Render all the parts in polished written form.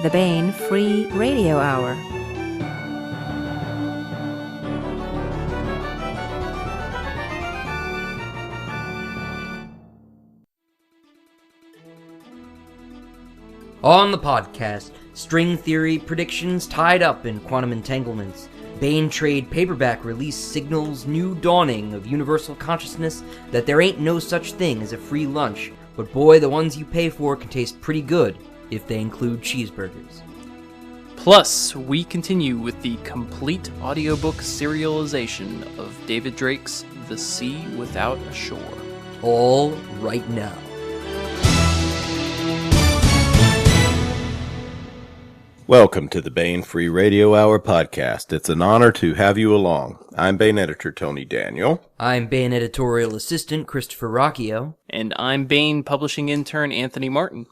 the Bane Free Radio Hour. On the podcast, string theory predictions tied up in quantum entanglements. Bane trade paperback release signals new dawning of universal consciousness that there ain't no such thing as a free lunch, but boy, the ones you pay for can taste pretty good if they include cheeseburgers. Plus, we continue with the complete audiobook serialization of David Drake's The Sea Without a Shore. All right now. Welcome to the Bane Free Radio Hour podcast. It's an honor to have you along. I'm Bane editor Tony Daniel. I'm Bane editorial assistant Christopher Rocchio. And I'm Bane publishing intern Anthony Martin.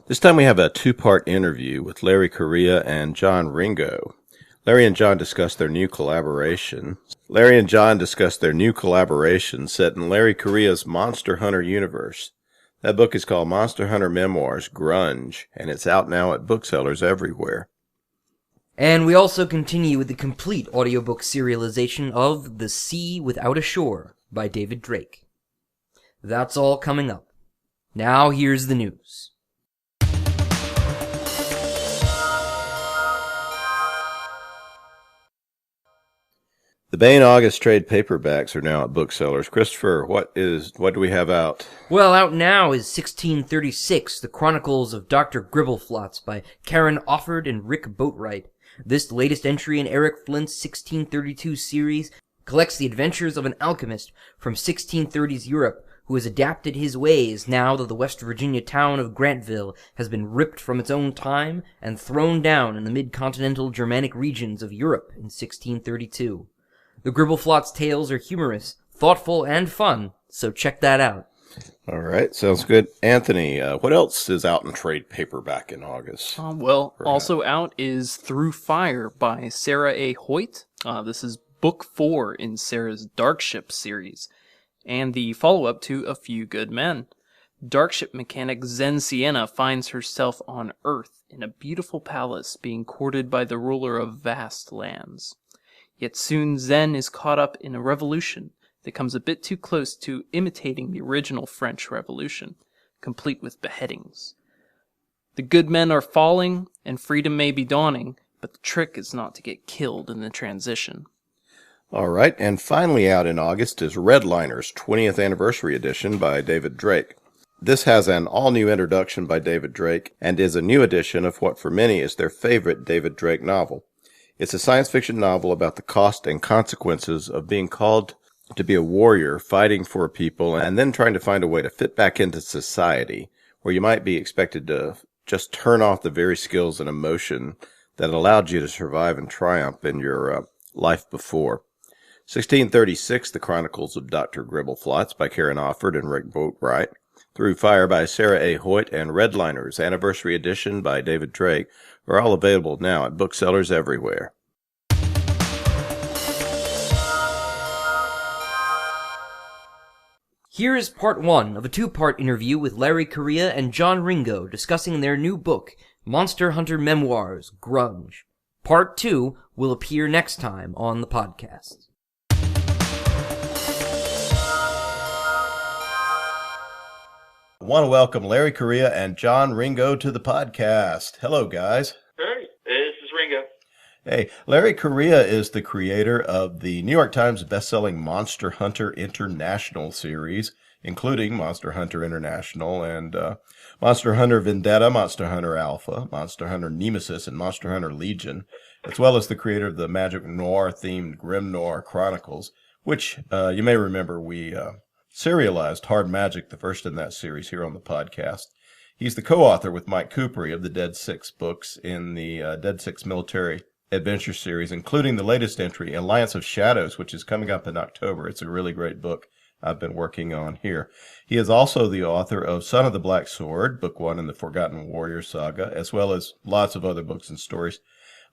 This time we have a two-part interview with Larry Correia and John Ringo. Larry and John discuss their new collaboration. set in Larry Correia's Monster Hunter universe. That book is called Monster Hunter Memoirs, Grunge, and it's out now at booksellers everywhere. And we also continue with the complete audiobook serialization of The Sea Without a Shore by David Drake. That's all coming up. Now here's the news. The Bane August trade paperbacks are now at booksellers. Christopher, what do we have out? Well, out now is 1636, The Chronicles of Dr. Gribbleflots by Karen Offord and Rick Boatwright. This latest entry in Eric Flint's 1632 series collects the adventures of an alchemist from 1630s Europe who has adapted his ways now that the West Virginia town of Grantville has been ripped from its own time and thrown down in the mid-continental Germanic regions of Europe in 1632. The Gribbleflots tales are humorous, thoughtful, and fun, so check that out. All right, sounds good. Anthony, what else is out in trade paperback in August? Also out is Through Fire by Sarah A. Hoyt. This is book 4 in Sarah's Darkship series, and the follow-up to A Few Good Men. Darkship mechanic Zen Sienna finds herself on Earth in a beautiful palace being courted by the ruler of vast lands. Yet soon Zen is caught up in a revolution that comes a bit too close to imitating the original French Revolution, complete with beheadings. The good men are falling, and freedom may be dawning, but the trick is not to get killed in the transition. All right, and finally out in August is Redliner's 20th Anniversary Edition by David Drake. This has an all-new introduction by David Drake, and is a new edition of what for many is their favorite David Drake novel. It's a science fiction novel about the cost and consequences of being called to be a warrior, fighting for a people, and then trying to find a way to fit back into society, where you might be expected to just turn off the very skills and emotion that allowed you to survive and triumph in your life before. 1636, The Chronicles of Dr. Gribbleflots by Karen Offord and Rick Boatwright. Through Fire by Sarah A. Hoyt, and Redliner's Anniversary Edition by David Drake are all available now at booksellers everywhere. Here is part 1 of a 2-part interview with Larry Correia and John Ringo discussing their new book, Monster Hunter Memoirs, Grunge. Part 2 will appear next time on the podcast. I want to welcome Larry Correia and John Ringo to the podcast. Hello, guys. Hey, this is Ringo. Hey, Larry Correia is the creator of the New York Times bestselling Monster Hunter International series, including Monster Hunter International and Monster Hunter Vendetta, Monster Hunter Alpha, Monster Hunter Nemesis, and Monster Hunter Legion, as well as the creator of the Magic Noir-themed Grim Noir Chronicles, which you may remember we serialized Hard Magic, the first in that series, here on the podcast. He's the co-author with Mike Couprie of the Dead Six books in the Dead Six Military Adventure series, including the latest entry, Alliance of Shadows, which is coming up in October. It's a really great book I've been working on here. He is also the author of Son of the Black Sword, book 1 in the Forgotten Warrior saga, as well as lots of other books and stories.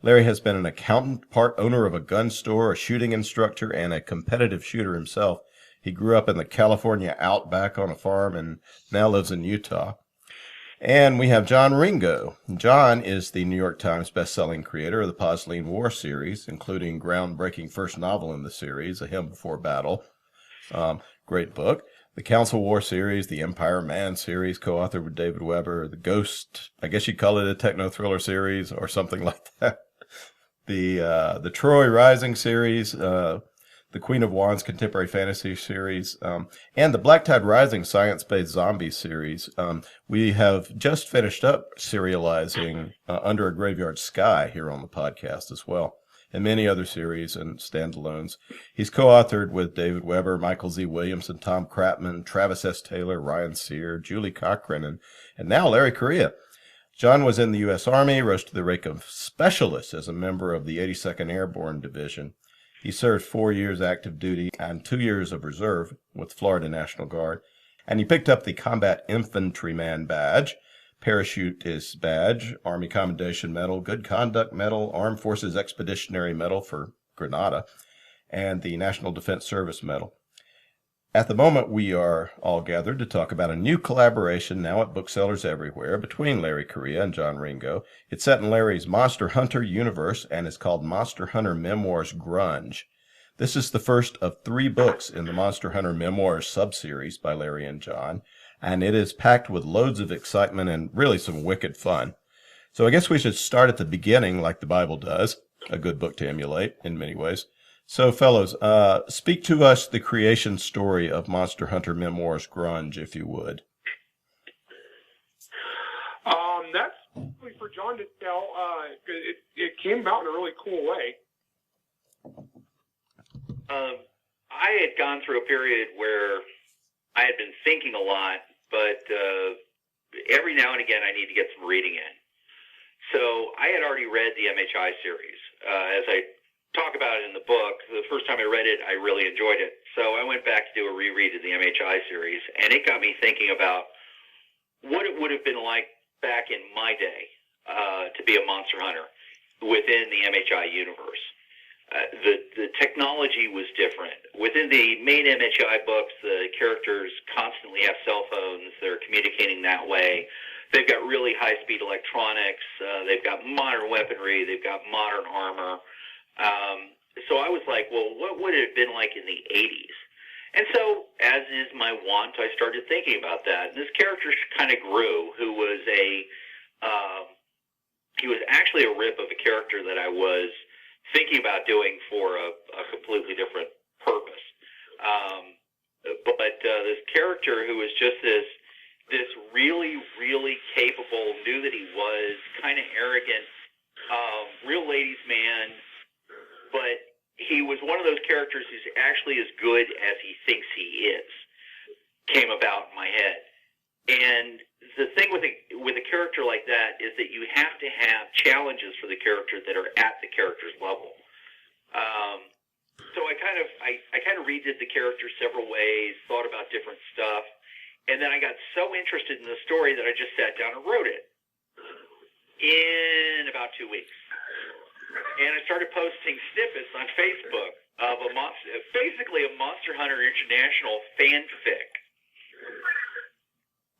Larry has been an accountant, part owner of a gun store, a shooting instructor, and a competitive shooter himself. He grew up in the California outback on a farm and now lives in Utah. And we have John Ringo. John is the New York Times bestselling creator of the Posleen War series, including groundbreaking first novel in the series, A Hymn Before Battle. Great book. The Council War series, the Empire Man series, co-authored with David Weber, the Ghost, I guess you'd call it a techno-thriller series or something like that. The Troy Rising series, the Queen of Wands contemporary fantasy series, and the Black Tide Rising science-based zombie series. We have just finished up serializing Under a Graveyard Sky here on the podcast as well, and many other series and standalones. He's co-authored with David Weber, Michael Z. Williamson, Tom Kratman, Travis S. Taylor, Ryan Sear, Julie Cochran, and now Larry Correia. John was in the U.S. Army, rose to the rank of specialist as a member of the 82nd Airborne Division. He served 4 years active duty and 2 years of reserve with Florida National Guard. And he picked up the Combat Infantryman Badge, Parachutist Badge, Army Commendation Medal, Good Conduct Medal, Armed Forces Expeditionary Medal for Grenada, and the National Defense Service Medal. At the moment, we are all gathered to talk about a new collaboration now at booksellers everywhere between Larry Correia and John Ringo. It's set in Larry's Monster Hunter universe and is called Monster Hunter Memoirs Grunge. This is the first of 3 books in the Monster Hunter Memoirs subseries by Larry and John, and it is packed with loads of excitement and really some wicked fun. So I guess we should start at the beginning like the Bible does, a good book to emulate in many ways. So, fellows, speak to us the creation story of Monster Hunter Memoirs Grunge, if you would. That's probably for John to tell. It came about in a really cool way. I had gone through a period where I had been thinking a lot, but every now and again I need to get some reading in. So I had already read the MHI series. As I talk about it in the book, the first time I read it, I really enjoyed it. So I went back to do a reread of the MHI series, and it got me thinking about what it would have been like back in my day to be a monster hunter within the MHI universe. The technology was different. Within the main MHI books, the characters constantly have cell phones. They're communicating that way. They've got really high-speed electronics. They've got modern weaponry. They've got modern armor. So I was like, well, what would it have been like in the 80s? And so, as is my wont, I started thinking about that. And this character kind of grew, who was he was actually a rip of a character that I was thinking about doing for a completely different purpose. But this character who was just this really, really capable, knew that he was kind of arrogant, real ladies' man, but he was one of those characters who's actually as good as he thinks he is, came about in my head. And the thing with a character like that is that you have to have challenges for the character that are at the character's level. So I kind of redid the character several ways, thought about different stuff, and then I got so interested in the story that I just sat down and wrote it in about 2 weeks. And I started posting snippets on Facebook of basically a Monster Hunter International fanfic.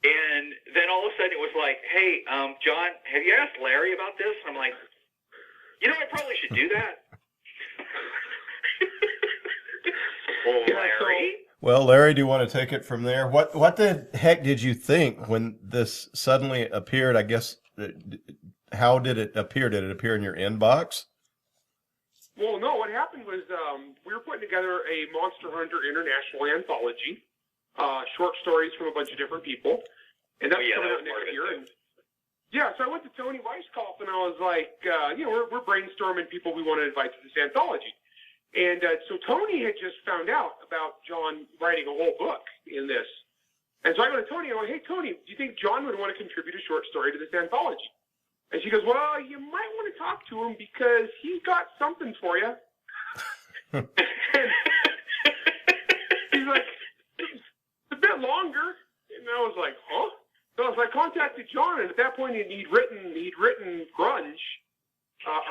And then all of a sudden it was like, hey, John, have you asked Larry about this? I'm like, I probably should do that. Well, Larry? Well, Larry, do you want to take it from there? What the heck did you think when this suddenly appeared? I guess, how did it appear? Did it appear in your inbox? Well, no, what happened was we were putting together a Monster Hunter International anthology, short stories from a bunch of different people, and that's coming out next year. And so I went to Tony Weisskopf and I was like, we're brainstorming people we want to invite to this anthology. And so Tony had just found out about John writing a whole book in this. And so I go to Tony and I'm like, hey, Tony, do you think John would want to contribute a short story to this anthology? And she goes, well, you might want to talk to him because he's got something for you. And he's like, it's a bit longer. And I was like, huh? So I contacted John, and at that point he'd written Grunge,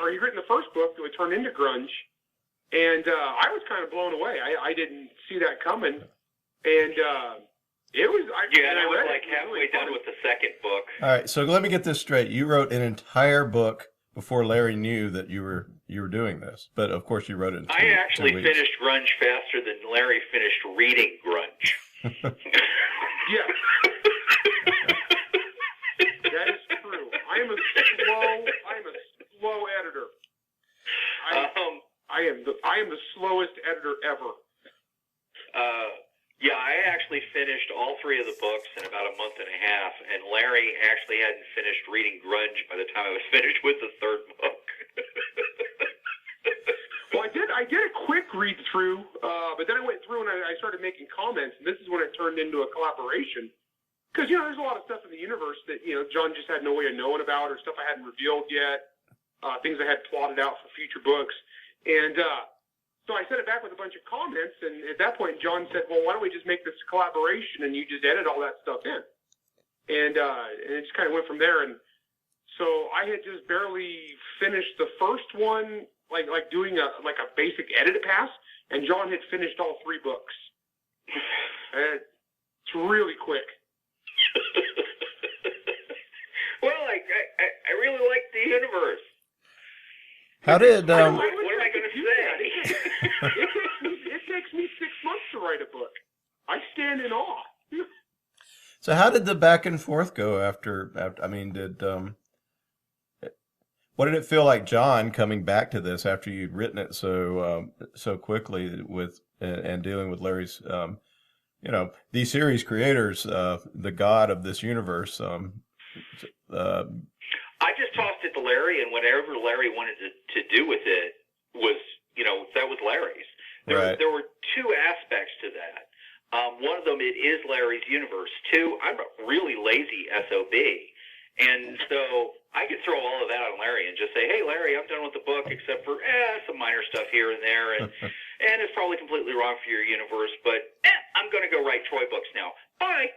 or he'd written the first book that would turn into Grunge. And I was kind of blown away. I didn't see that coming. And It was. And I was like halfway done with the second book. All right, so let me get this straight. You wrote an entire book before Larry knew that you were doing this, but of course you wrote it in I actually finished Grunge faster than Larry finished reading Grunge. Yeah. That is true. I am a slow editor. I am the slowest editor ever. Yeah, I actually finished all three of the books in about a month and a half, and Larry actually hadn't finished reading Grunge by the time I was finished with the third book. Well, I did a quick read through, but then I went through and I started making comments, and this is when it turned into a collaboration. Because, there's a lot of stuff in the universe that, John just had no way of knowing about, or stuff I hadn't revealed yet, things I had plotted out for future books. And so I sent it back with a bunch of comments, and at that point, John said, well, why don't we just make this a collaboration, and you just edit all that stuff in. And it just kind of went from there. And so I had just barely finished the first one, like doing a basic edit pass, and John had finished all three books. It's really quick. Well, I really like the universe. How did what am I going to say? It takes me 6 months to write a book. I stand in awe. So how did the back and forth go after I mean, what did it feel like, John, coming back to this after you'd written it so quickly with and dealing with Larry's the series creators, the god of this universe, I just tossed it to Larry, and whatever Larry wanted to do with it was, that was Larry's. There were two aspects to that. One of them, it is Larry's universe. Two, I'm a really lazy SOB. And so I could throw all of that on Larry and just say, hey, Larry, I'm done with the book except for some minor stuff here and there. And it's probably completely wrong for your universe, but I'm going to go write Troy books now. Bye.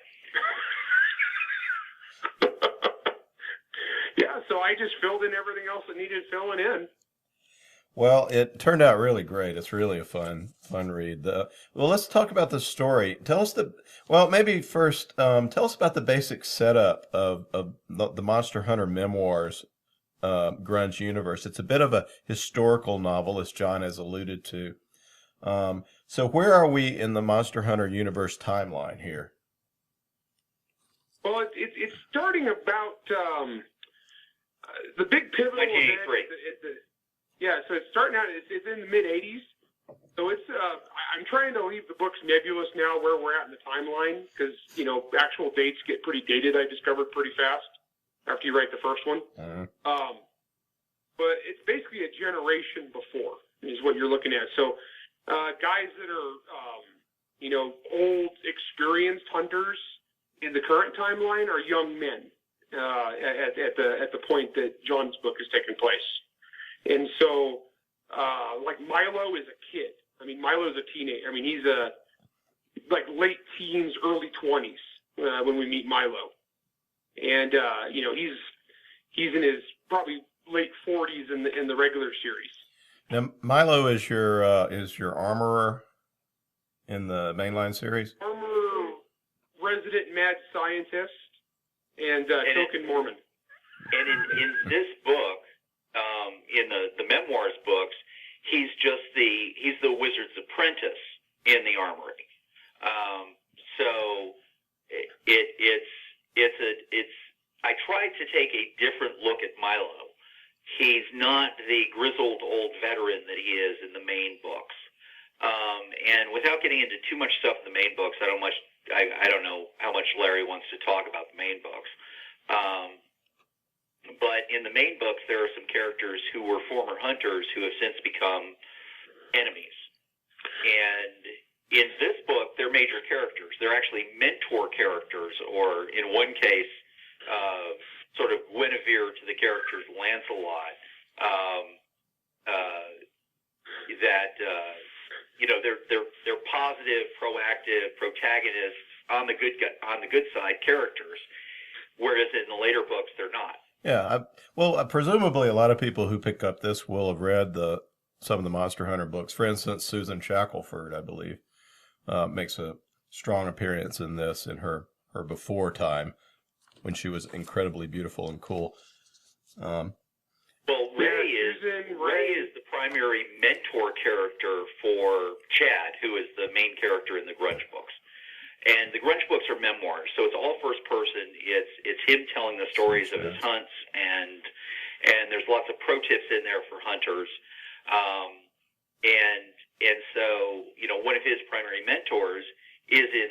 Yeah, so I just filled in everything else that needed filling in. Well, it turned out really great. It's really a fun read. Well, let's talk about the story. Tell us maybe first, tell us about the basic setup of the Monster Hunter Memoirs Grunge universe. It's a bit of a historical novel, as John has alluded to. So where are we in the Monster Hunter universe timeline here? Well, it's starting about the big pivotal event. So it's starting out. It's in the mid '80s. So it's. I'm trying to leave the books nebulous now where we're at in the timeline because actual dates get pretty dated. I discovered pretty fast after you write the first one. But it's basically a generation before is what you're looking at. So guys that are old, experienced hunters in the current timeline are young men at the point that John's book is taking place. And so, like Milo is a kid. I mean, Milo's a teenager. I mean, he's late teens, early 20s when we meet Milo. And he's in his probably late 40s in the regular series. Now, Milo is your armorer in the mainline series. Armorer, resident mad scientist, and token Mormon. And in this book, in the memoirs books, he's the wizard's apprentice in the armory. So I tried to take a different look at Milo. He's not the grizzled old veteran that he is in the main books. And without getting into too much stuff in the main books, I don't know how much Larry wants to talk about the main books. But in the main books, there are some characters who were former hunters who have since become enemies. And in this book, they're major characters. They're actually mentor characters, or in one case, sort of Guinevere to the character's Lancelot. They're positive, proactive protagonists on the good side characters, whereas in the later books, they're not. Yeah, presumably a lot of people who pick up this will have read some of the Monster Hunter books. For instance, Susan Shackelford, I believe, makes a strong appearance in this in her before time when she was incredibly beautiful and cool. Well, Ray is the primary mentor character for Chad, who is the main character in the Grunge books. And the Grunge books are memoirs, so it's all first person. It's him telling the stories of his hunts, and there's lots of pro tips in there for hunters. And so, you know, one of his primary mentors is in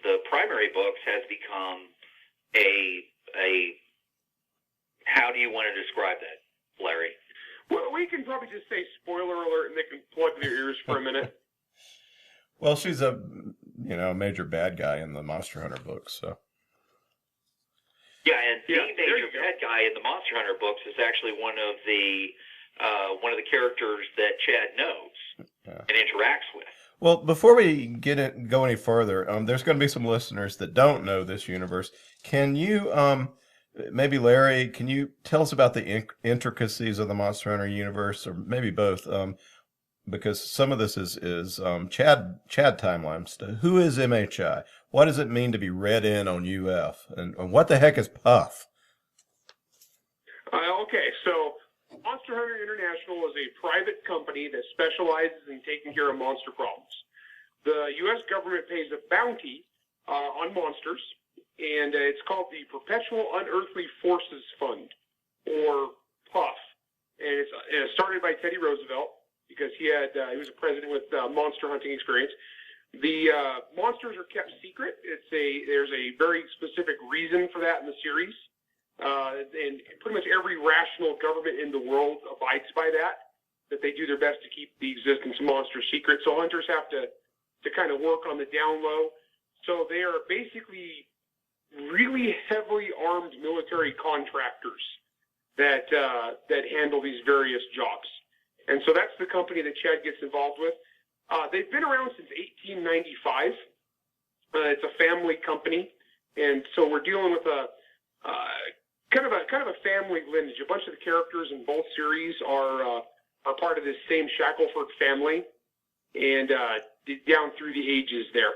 the primary books has become a how do you want to describe that, Larry? Well, we can probably just say spoiler alert, and they can plug their ears for a minute. Well, she's a major bad guy in the Monster Hunter books, so. Yeah, and the major bad guy in the Monster Hunter books is actually one of the characters that Chad knows and interacts with. Well, before we go any further, there's going to be some listeners that don't know this universe. Can you, maybe Larry, can you tell us about the intricacies of the Monster Hunter universe, or maybe both? Because some of this is Chad timeline stuff. Who is MHI? What does it mean to be read in on UF? And what the heck is Puff? Okay, so Monster Hunter International is a private company that specializes in taking care of monster problems. The U.S. government pays a bounty on monsters, and it's called the Perpetual Unearthly Forces Fund, or PUF. And it's started by Teddy Roosevelt, because he was a president with monster hunting experience. The monsters are kept secret. There's a very specific reason for that in the series. And pretty much every rational government in the world abides by that they do their best to keep the existence of monsters secret. So hunters have to kind of work on the down low. So they are basically really heavily armed military contractors that handle these various jobs. And so that's the company that Chad gets involved with. They've been around since 1895. It's a family company, and so we're dealing with a kind of a family lineage. A bunch of the characters in both series are part of this same Shackleford family, and down through the ages there.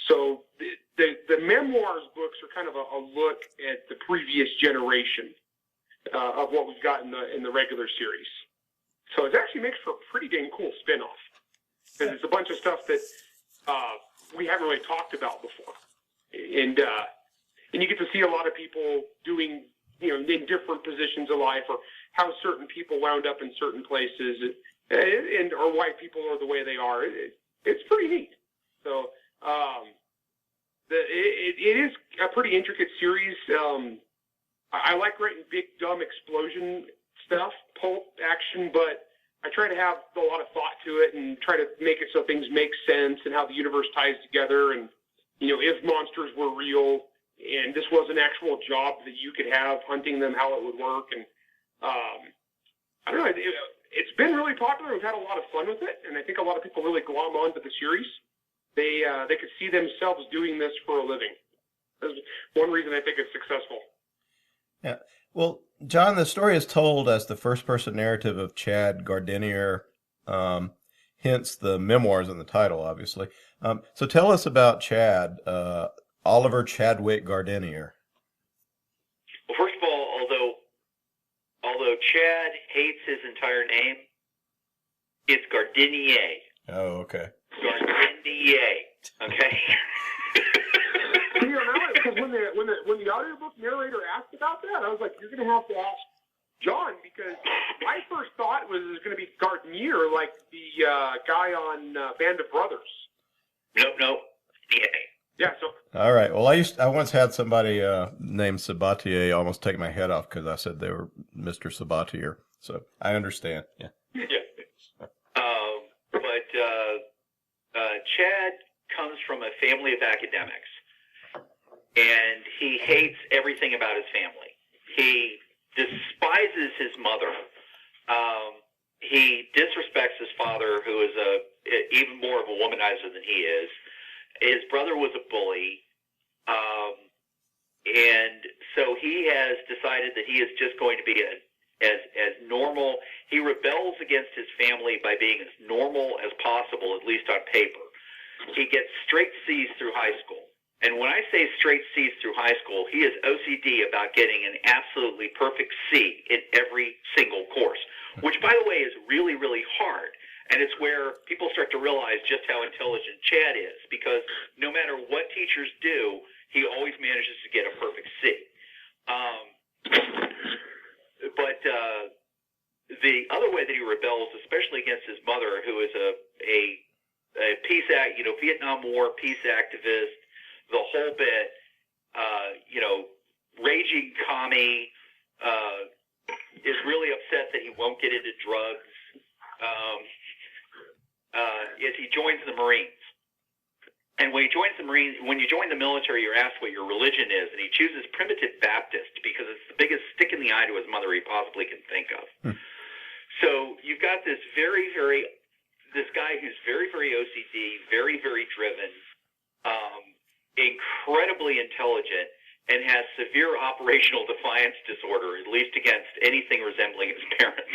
So the memoirs books are kind of a look at the previous generation of what we've got in the regular series. So it actually makes for a pretty dang cool spin-off, because it's a bunch of stuff that we haven't really talked about before, and you get to see a lot of people doing, in different positions of life, or how certain people wound up in certain places, and or why people are the way they are. It's pretty neat. So it is a pretty intricate series. I like writing big dumb explosion stuff, pulp action, but I try to have a lot of thought to it and try to make it so things make sense and how the universe ties together, and if monsters were real and this was an actual job that you could have, hunting them, how it would work. And I don't know, it's been really popular. We've had a lot of fun with it, and I think a lot of people really glom onto the series. They could see themselves doing this for a living. That's one reason I think it's successful. Yeah. Well, John, the story is told as the first-person narrative of Chad Gardenier, hence the memoirs in the title, obviously. So tell us about Chad, Oliver Chadwick Gardenier. Well, first of all, although Chad hates his entire name, it's Gardenier. Oh, okay. Gardenier. Okay. Because when the audiobook narrator asked about that, I was like, you're going to have to ask John, because my first thought was it was going to be Gardenier, like the guy on Band of Brothers. Nope. Yeah. So. All right. Well, I once had somebody named Sabatier almost take my head off because I said they were Mr. Sabatier. So I understand. Yeah. But Chad comes from a family of academics, and he hates everything about his family. He despises his mother. He disrespects his father, who is even more of a womanizer than he is. His brother was a bully, and so he has decided that he is just going to be as normal. He rebels against his family by being as normal as possible, at least on paper. he gets straight C's through high school. And when I say straight C's through high school, he is OCD about getting an absolutely perfect C in every single course, which, by the way, is really, really hard. And it's where people start to realize just how intelligent Chad is, because no matter what teachers do, he always manages to get a perfect C. But the other way that he rebels, especially against his mother, who is a peace act, Vietnam War peace activist, the whole bit, raging commie, is really upset that he won't get into drugs, is he joins the Marines. And when he joins the Marines, when you join the military, you're asked what your religion is, and he chooses Primitive Baptist because it's the biggest stick in the eye to his mother he possibly can think of. So you've got this this guy who's very, very OCD, very, very driven, incredibly intelligent, and has severe operational defiance disorder, at least against anything resembling his parents.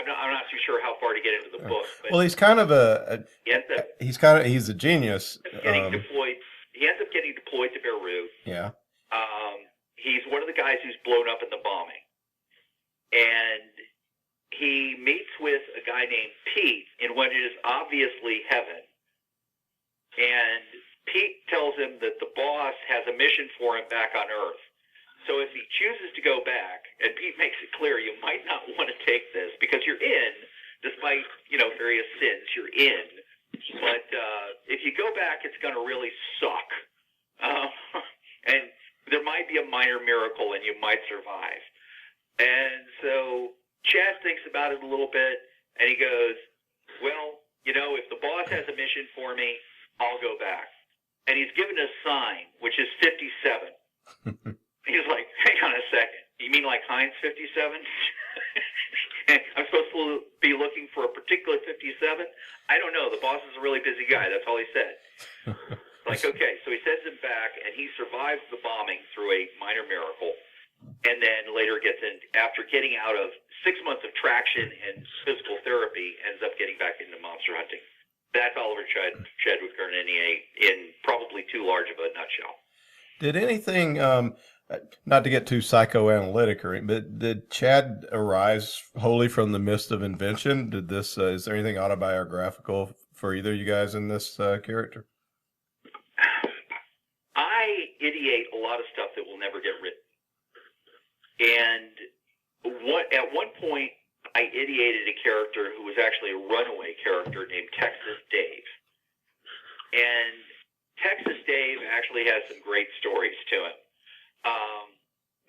I'm not too sure how far to get into the book. But well, he's kind of he's a genius. He ends up getting deployed to Beirut. Yeah. He's one of the guys who's blown up in the bombing, and he meets with a guy named Pete in what is obviously heaven. And Pete tells him that the boss has a mission for him back on Earth. So if he chooses to go back, and Pete makes it clear you might not want to take this because you're in, despite, various sins, you're in. But if you go back, it's going to really suck. And there might be a minor miracle and you might survive. And so Chad thinks about it a little bit, and he goes, well, if the boss has a mission for me, I'll go back. And he's given a sign, which is 57. He's like, hang on a second. You mean like Heinz 57? I'm supposed to be looking for a particular 57? I don't know. The boss is a really busy guy. That's all he said. Like, okay. So he sends him back, and he survives the bombing through a minor miracle. And then later after getting out of 6 months of traction and physical therapy, ends up getting back into monster hunting. That's Oliver Chadwick Garnier in probably too large of a nutshell. Did anything, not to get too psychoanalytic, but did Chad arise wholly from the mist of invention? Did this? Is there anything autobiographical for either of you guys in this character? I ideate a lot of stuff that will never get written. And at one point, I ideated a character who was actually a runaway character named Texas Dave. And Texas Dave actually has some great stories to him.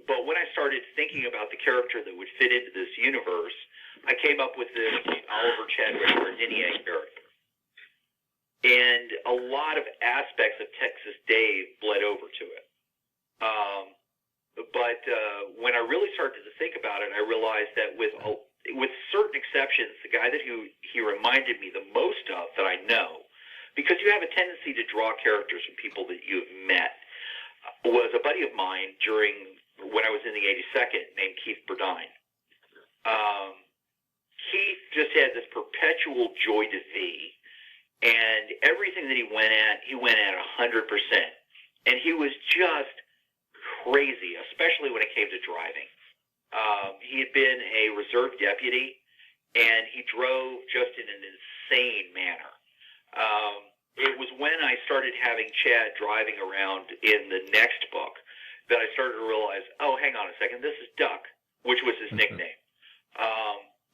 But when I started thinking about the character that would fit into this universe, I came up with this Oliver Chadwick Garnier character. And a lot of aspects of Texas Dave bled over to it. But when I really started to think about it, I realized that with certain exceptions, the guy that he reminded me the most of that I know, because you have a tendency to draw characters from people that you've met, was a buddy of mine when I was in the 82nd named Keith Burdine. Keith just had this perpetual joy de vivre, and everything that he went at 100%. And he was just crazy, especially when it came to driving. He had been a reserve deputy, and he drove just in an insane manner. It was when I started having Chad driving around in the next book that I started to realize, oh, hang on a second, this is Duck, which was his nickname.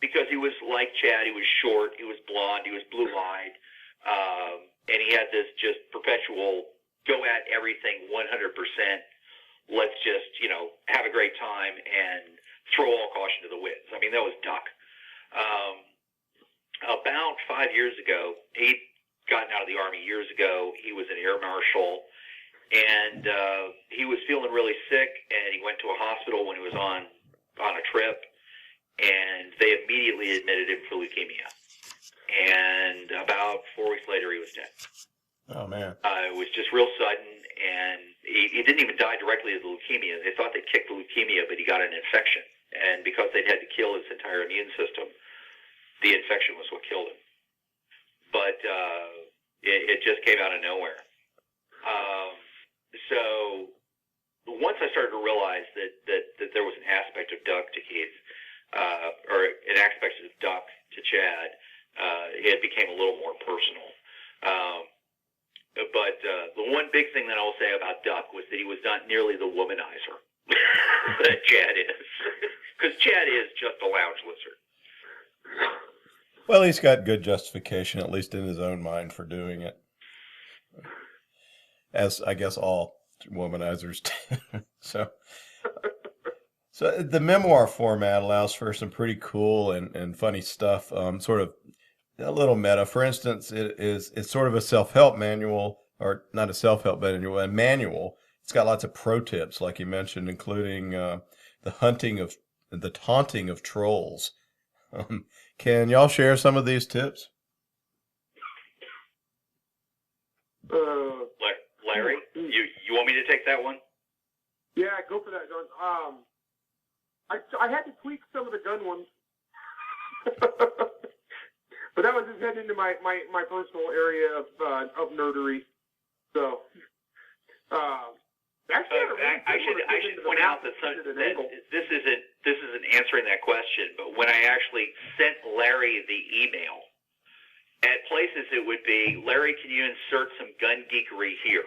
Because he was like Chad, he was short, he was blonde, he was blue-eyed, and he had this just perpetual go at everything 100%. Let's just, have a great time and throw all caution to the winds. I mean, that was Duck. About 5 years ago, he'd gotten out of the Army years ago. He was an air marshal, and he was feeling really sick, and he went to a hospital when he was on a trip, and they immediately admitted him for leukemia. And about 4 weeks later, he was dead. Oh, man. It was just real sudden, and he didn't even die directly of the leukemia. They thought they kicked the leukemia, but he got an infection, and because they'd had to kill his entire immune system, the infection was what killed him. But it just came out of nowhere. So once I started to realize that there was an aspect of Duck to Keith, or an aspect of Duck to Chad, it became a little more personal. But the one big thing that I will say about Duck was that he was not nearly the womanizer that Chad is. Because Chad is just a lounge lizard. Well, he's got good justification, at least in his own mind, for doing it. As I guess all womanizers do. So the memoir format allows for some pretty cool and funny stuff, sort of a little meta. For instance, it's sort of a self-help manual, or not a self-help manual, a manual. It's got lots of pro tips, like you mentioned, including the taunting of trolls. Can y'all share some of these tips? Larry, you want me to take that one? Yeah, go for that, John. I had to tweak some of the gun ones, but that was just heading into my personal area of nerdery. So, I should point out that this isn't answering that question. But when I actually sent Larry the email, at places it would be, Larry, can you insert some gun geekery here?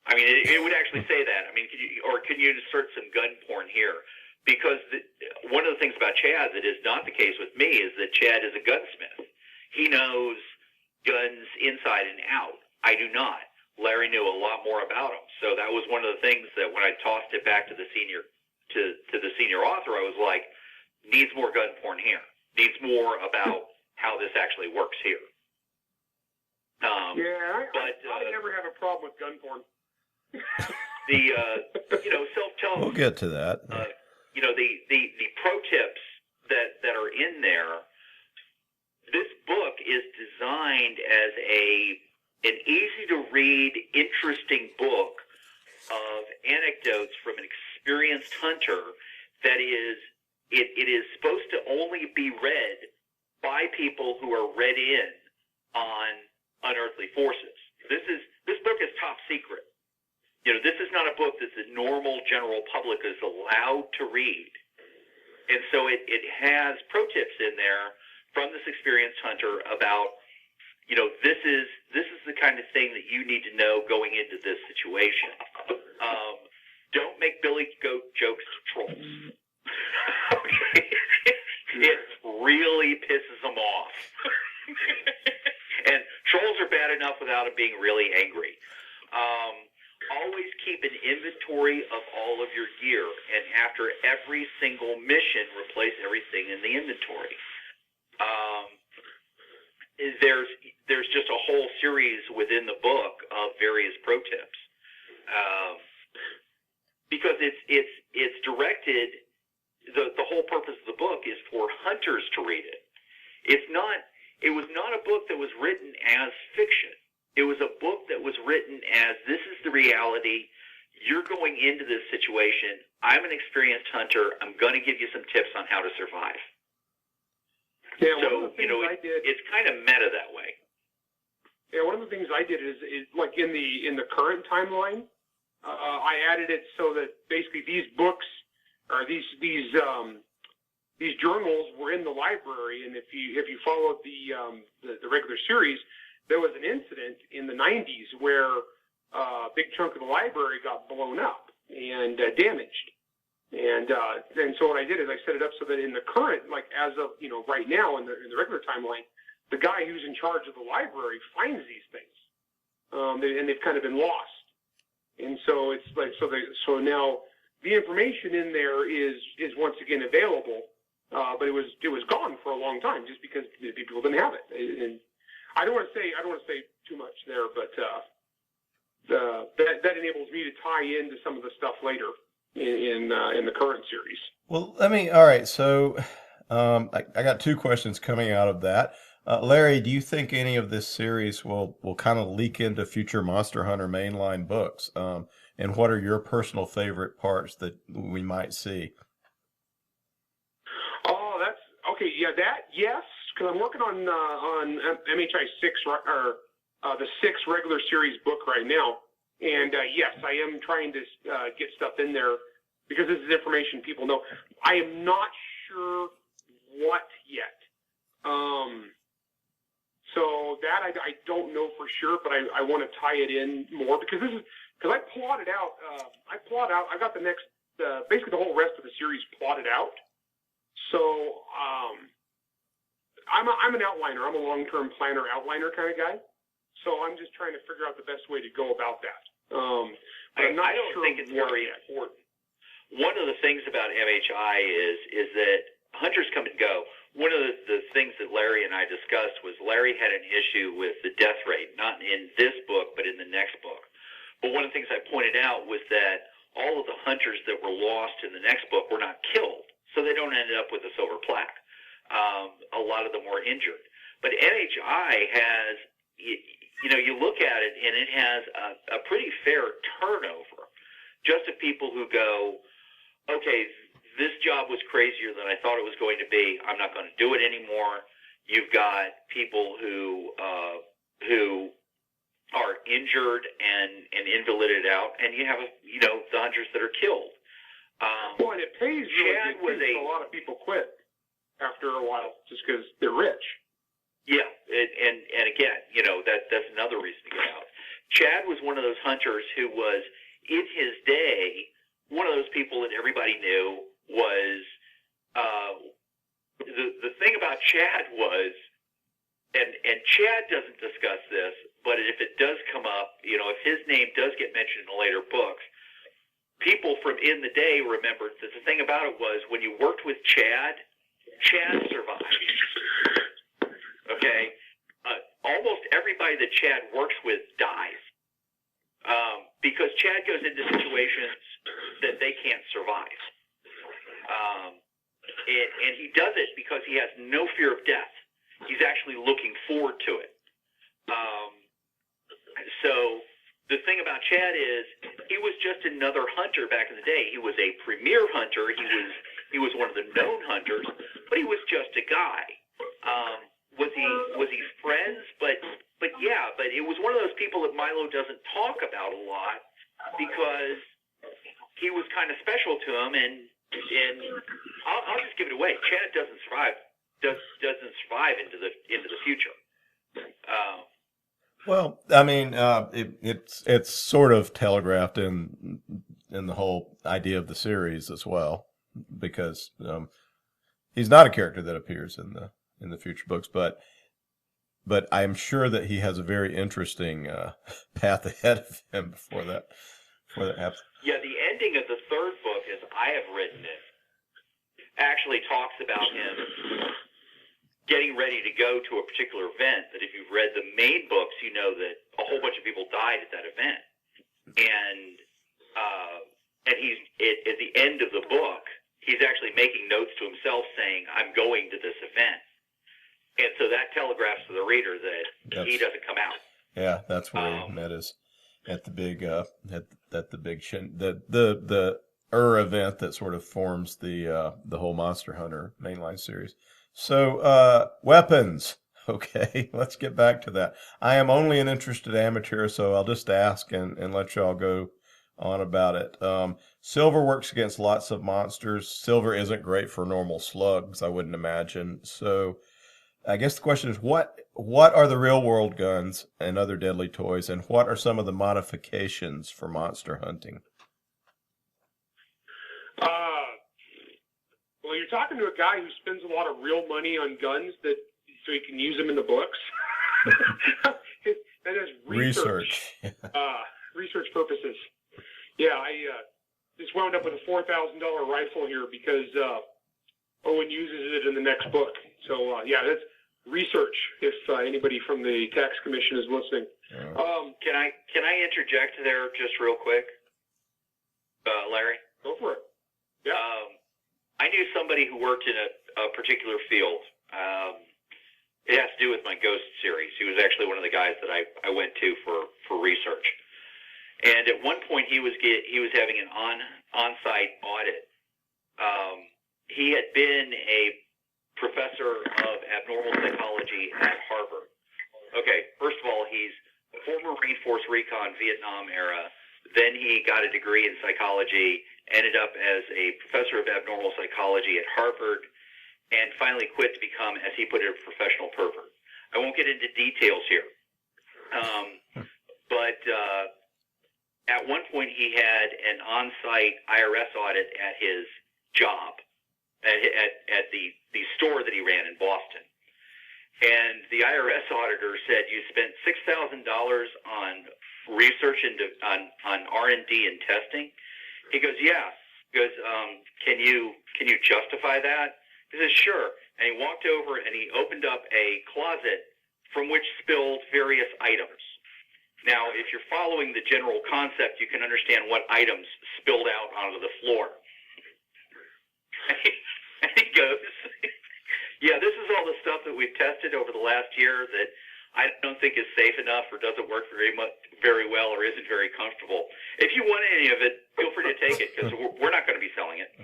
I mean, it would actually say that. I mean, can you insert some gun porn here? Because one of the things about Chad that is not the case with me is that Chad is a gunsmith. He knows guns inside and out. I do not. Larry knew a lot more about them. So that was one of the things that when I tossed it back to the senior author, I was like, needs more gun porn here. Needs more about how this actually works here. I never have a problem with gun porn. Self-help. We'll get to that. The pro tips that are in there. This book is designed as an easy to read, interesting book of anecdotes from an experienced hunter. That is, it is supposed to only be read by people who are read in on unearthly forces. This book is top secret. This is not a book that the normal general public is allowed to read. And so it has pro tips in there from this experienced hunter about, this is the kind of thing that you need to know going into this situation. Don't make Billy Goat jokes to trolls. Okay? It really pisses them off. And trolls are bad enough without it being really angry. Always keep an inventory of all of your gear, and after every single mission, replace everything in the inventory. There's just a whole series within the book of various pro tips, because it's directed. The whole purpose of the book is for hunters to read it. It was not a book that was written as fiction. It was a book that was written as, this is the reality. You're going into this situation. I'm an experienced hunter. I'm going to give you some tips on how to survive. Yeah, so, it's kind of meta that way. Yeah, one of the things I did is like in the current timeline, I added it so that basically these books or these journals were in the library, and if you followed the regular series, there was an incident in the 90s where a big chunk of the library got blown up and damaged. And so what I did is I set it up so that in the current, like as of right now in the regular timeline, the guy who's in charge of the library finds these things, and they've kind of been lost. And so it's like so now the information in there is once again available, but it was gone for a long time just because people didn't have it. And I don't want to say too much there, but that enables me to tie into some of the stuff later in the current series. Well, all right. So I got two questions coming out of that. Larry, do you think any of this series will kind of leak into future Monster Hunter mainline books? And what are your personal favorite parts that we might see? Okay, yeah, yes, because I'm working on MHI 6 or the 6 regular series book right now, and yes, I am trying to get stuff in there because this is information people know. I am not sure what yet. So that I don't know for sure, but I want to tie it in more because I plotted out. I got the next basically the whole rest of the series plotted out. So I'm an outliner. I'm a long-term planner outliner kind of guy. So I'm just trying to figure out the best way to go about that. I don't think it's very important. One of the things about MHI is that hunters come and go. One of the things that Larry and I discussed was Larry had an issue with the death rate, not in this book, but in the next book. But one of the things I pointed out was that all of the hunters that were lost in the next book were not killed, so they don't end up with a silver plaque. A lot of them were injured. But MHI has, you look at it, and it has a pretty fair turnover just of people who go, okay, this job was crazier than I thought it was going to be. I'm not going to do it anymore. You've got people who are injured and invalided out, and you have the hunters that are killed. Well, and it pays really good too, so a lot of people quit after a while just because they're rich. Yeah, and again, that's another reason to get out. Chad was one of those hunters who was, in his day, one of those people that everybody knew was, the thing about Chad was, and Chad doesn't discuss this, but if it does come up, if his name does get mentioned in later books, people from in the day remembered that the thing about it was when you worked with Chad survived. Okay? Almost everybody that Chad works with dies. Because Chad goes into situations that they can't survive. And he does it because he has no fear of death. He's actually looking forward to it. So the thing about Chad is he was just another hunter back in the day. He was a premier hunter. He was one of the known hunters, but he was just a guy. Was he friends? But it was one of those people that Milo doesn't talk about a lot because he was kind of special to him. And I'll just give it away. Chad doesn't survive into the future. Well, I mean, it's sort of telegraphed in the whole idea of the series as well, because he's not a character that appears in the future books, but I'm sure that he has a very interesting path ahead of him before that happens. Yeah, the ending of the third book, as I have written it, actually talks about him getting ready to go to a particular event. That if you've read the main books, you know that a whole bunch of people died at that event, and he's at the end of the book, he's actually making notes to himself saying, "I'm going to this event." And so that telegraphs to the reader that he doesn't come out. Yeah, that's where he met us at the big event that sort of forms the whole Monster Hunter mainline series. So weapons. Okay, let's get back to that. I am only an interested amateur, so I'll just ask and let y'all go on about it. Silver works against lots of monsters. Silver isn't great for normal slugs, I wouldn't imagine. So I guess the question is, what are the real world guns and other deadly toys, and what are some of the modifications for monster hunting? Well, you're talking to a guy who spends a lot of real money on guns so he can use them in the books. That is research. Research purposes. Yeah, I just wound up with a $4,000 rifle here because Owen uses it in the next book. So, that's research, if anybody from the tax commission is listening. Can I interject there just real quick, Larry? Go for it. Yeah. I knew somebody who worked in a particular field. It has to do with my Ghost series. He was actually one of the guys that I went to for research. And at one point, he was having an on-site audit. He had been professor of abnormal psychology at Harvard. Okay, first of all, he's a former Marine Force Recon Vietnam era. Then he got a degree in psychology, ended up as a professor of abnormal psychology at Harvard, and finally quit to become, as he put it, a professional pervert. I won't get into details here. But at one point he had an on-site IRS audit at his job, at the store that he ran in Boston. And the IRS auditor said, "You spent $6,000 on research on R&D and testing?" He goes, "Yeah." He goes, can you justify that?" He says, "Sure." And he walked over and he opened up a closet from which spilled various items. Now, if you're following the general concept, you can understand what items spilled out onto the floor. And he goes, "Yeah, this is all the stuff that we've tested over the last year that I don't think is safe enough or doesn't work very well or isn't very comfortable. If you want any of it, feel free to take it because we're not going to be selling it."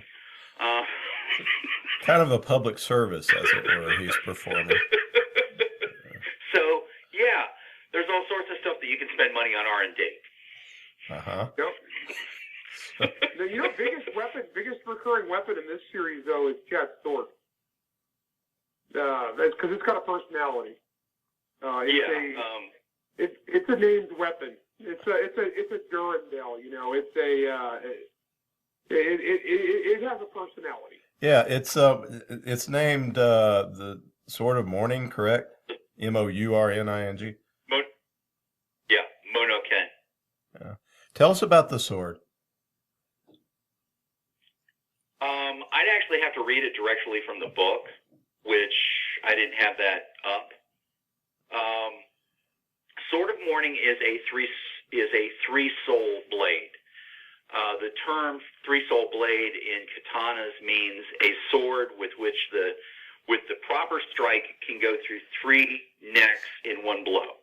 Kind of a public service, as it were, he's performing. So, yeah, there's all sorts of stuff that you can spend money on R&D. Uh-huh. Yep. Now, biggest recurring weapon in this series, though, is Chat's sword. Because it's got a personality. It's a named weapon. It's a Durandal. It has a personality. Yeah, it's named the Sword of Mourning, correct? Mourning. Yeah, Monoken. Yeah. Tell us about the sword. I'd actually have to read it directly from the book, which I didn't have that up. Sword of Mourning is a three-soul blade. The term three-soul blade in katanas means a sword with the proper strike can go through 3 necks in one blow.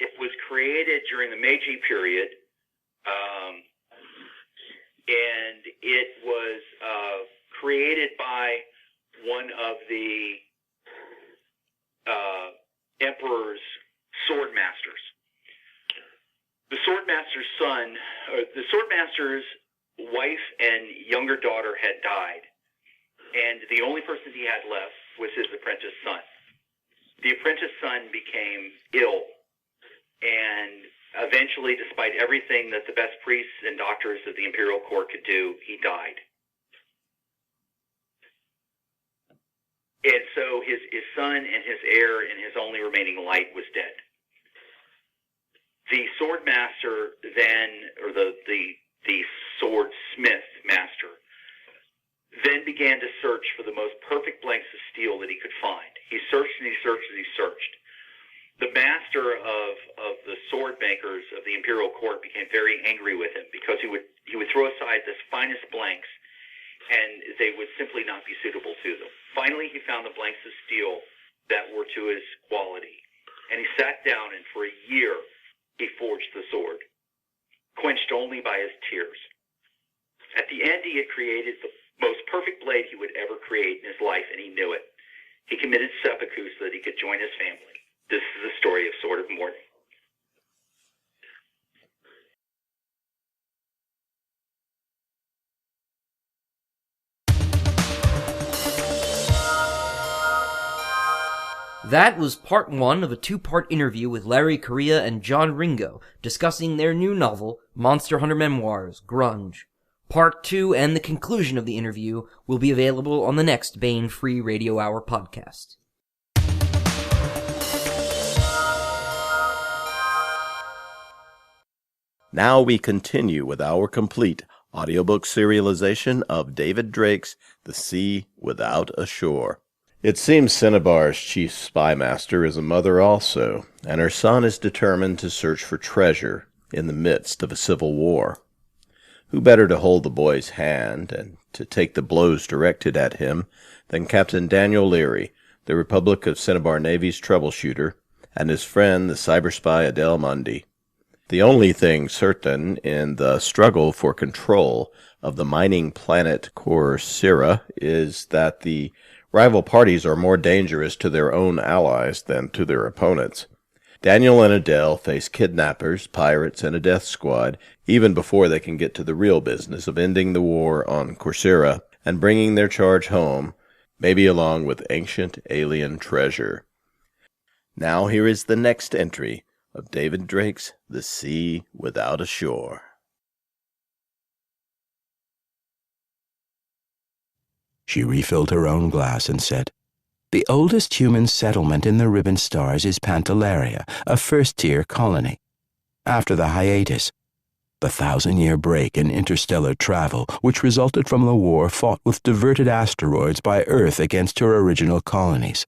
It was created during the Meiji period, and it was created by one of the emperor's sword masters. The swordmaster's wife and younger daughter had died, and the only person he had left was his apprentice son. The apprentice son became ill, and eventually, despite everything that the best priests and doctors of the imperial court could do, he died. And so his son and his heir and his only remaining light was dead. The swordmaster then, or the swordsmith master, then began to search for the most perfect blanks of steel that he could find. He searched and he searched and he searched. The master of the sword makers of the imperial court became very angry with him because he would throw aside the finest blanks and they would simply not be suitable to them. Finally, he found the blanks of steel that were to his quality. And he sat down and for a year he forged the sword, quenched only by his tears. At the end, he had created the most perfect blade he would ever create in his life, and he knew it. He committed seppuku so that he could join his family. This is the story of Sword of Mourning. That was part 1 of a 2-part interview with Larry Correia and John Ringo discussing their new novel, Monster Hunter Memoirs, Grunge. Part 2 and the conclusion of the interview will be available on the next Bane Free Radio Hour podcast. Now we continue with our complete audiobook serialization of David Drake's The Sea Without a Shore. It seems Cinnabar's chief spy master is a mother also, and her son is determined to search for treasure in the midst of a civil war. Who better to hold the boy's hand and to take the blows directed at him than Captain Daniel Leary, the Republic of Cinnabar Navy's troubleshooter, and his friend the cyber spy Adele Mundy. The only thing certain in the struggle for control of the mining planet Correia is that the rival parties are more dangerous to their own allies than to their opponents. Daniel and Adele face kidnappers, pirates, and a death squad even before they can get to the real business of ending the war on Correia and bringing their charge home, maybe along with ancient alien treasure. Now here is the next entry of David Drake's The Sea Without a Shore. She refilled her own glass and said, "The oldest human settlement in the Ribbon Stars is Pantelleria, a first-tier colony. After the hiatus, the 1,000-year break in interstellar travel, which resulted from the war fought with diverted asteroids by Earth against her original colonies.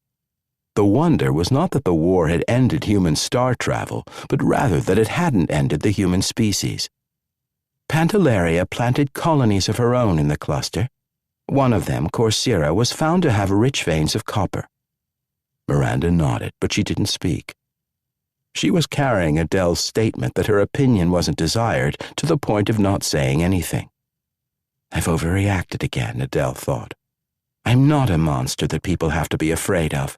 The wonder was not that the war had ended human star travel, but rather that it hadn't ended the human species. Pantelleria planted colonies of her own in the cluster. One of them, Correia, was found to have rich veins of copper." Miranda nodded, but she didn't speak. She was carrying Adele's statement that her opinion wasn't desired to the point of not saying anything. "I've overreacted again," Adele thought. "I'm not a monster that people have to be afraid of."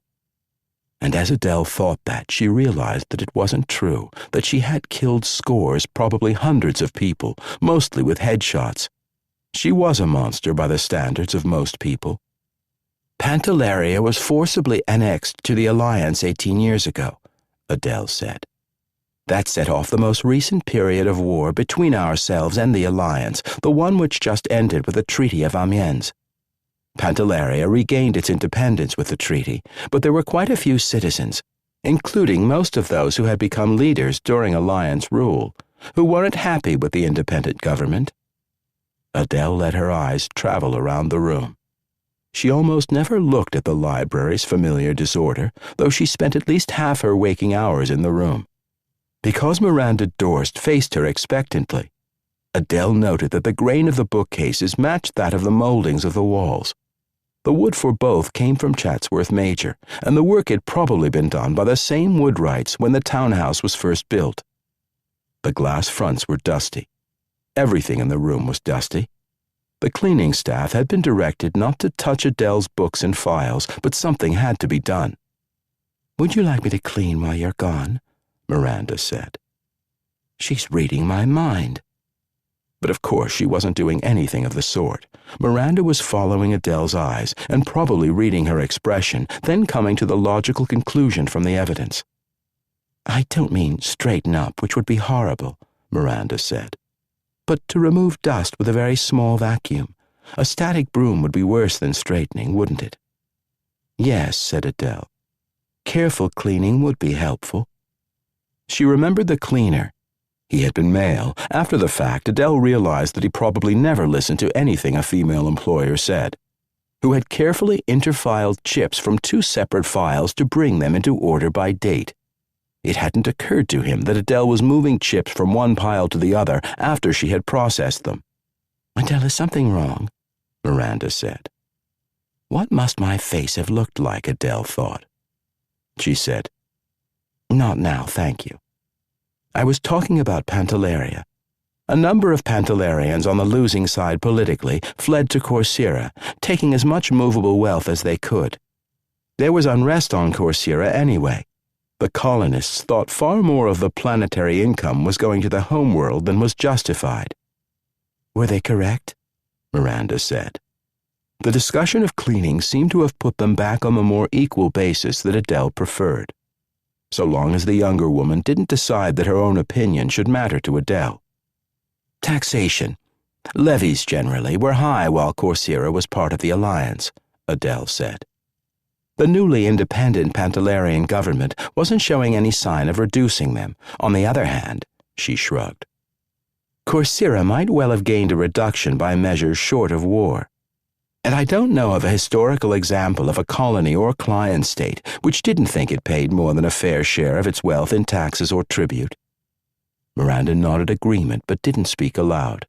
And as Adele thought that, she realized that it wasn't true, that she had killed scores, probably hundreds of people, mostly with headshots. She was a monster by the standards of most people. Pantelleria was forcibly annexed to the Alliance 18 years ago, Adele said. That set off the most recent period of war between ourselves and the Alliance, the one which just ended with the Treaty of Amiens. Pantelleria regained its independence with the treaty, but there were quite a few citizens, including most of those who had become leaders during Alliance rule, who weren't happy with the independent government. Adele let her eyes travel around the room. She almost never looked at the library's familiar disorder, though she spent at least half her waking hours in the room. Because Miranda Dorst faced her expectantly, Adele noted that the grain of the bookcases matched that of the moldings of the walls. The wood for both came from Chatsworth Major, and the work had probably been done by the same woodwrights when the townhouse was first built. The glass fronts were dusty. Everything in the room was dusty. The cleaning staff had been directed not to touch Adele's books and files, but something had to be done. "Would you like me to clean while you're gone?" Miranda said. "She's reading my mind." But of course she wasn't doing anything of the sort. Miranda was following Adele's eyes and probably reading her expression, then coming to the logical conclusion from the evidence. "I don't mean straighten up, which would be horrible," Miranda said, "but to remove dust with a very small vacuum. A static broom would be worse than straightening, wouldn't it?" "Yes," said Adele. "Careful cleaning would be helpful." She remembered the cleaner. He had been male. After the fact, Adele realized that he probably never listened to anything a female employer said, who had carefully interfiled chips from two separate files to bring them into order by date. It hadn't occurred to him that Adele was moving chips from one pile to the other after she had processed them. "Adele, is something wrong?" Miranda said. What must my face have looked like, Adele thought. She said, "Not now, thank you. I was talking about Pantelleria. A number of Pantellerians on the losing side politically fled to Correia, taking as much movable wealth as they could. There was unrest on Correia anyway. The colonists thought far more of the planetary income was going to the homeworld than was justified." "Were they correct?" Miranda said. The discussion of cleaning seemed to have put them back on the more equal basis that Adele preferred, so long as the younger woman didn't decide that her own opinion should matter to Adele. "Taxation. Levies, generally, were high while Correia was part of the Alliance," Adele said. The newly independent Pantellerian government wasn't showing any sign of reducing them. On the other hand, she shrugged, Correia might well have gained a reduction by measures short of war. And I don't know of a historical example of a colony or client state which didn't think it paid more than a fair share of its wealth in taxes or tribute. Miranda nodded agreement but didn't speak aloud.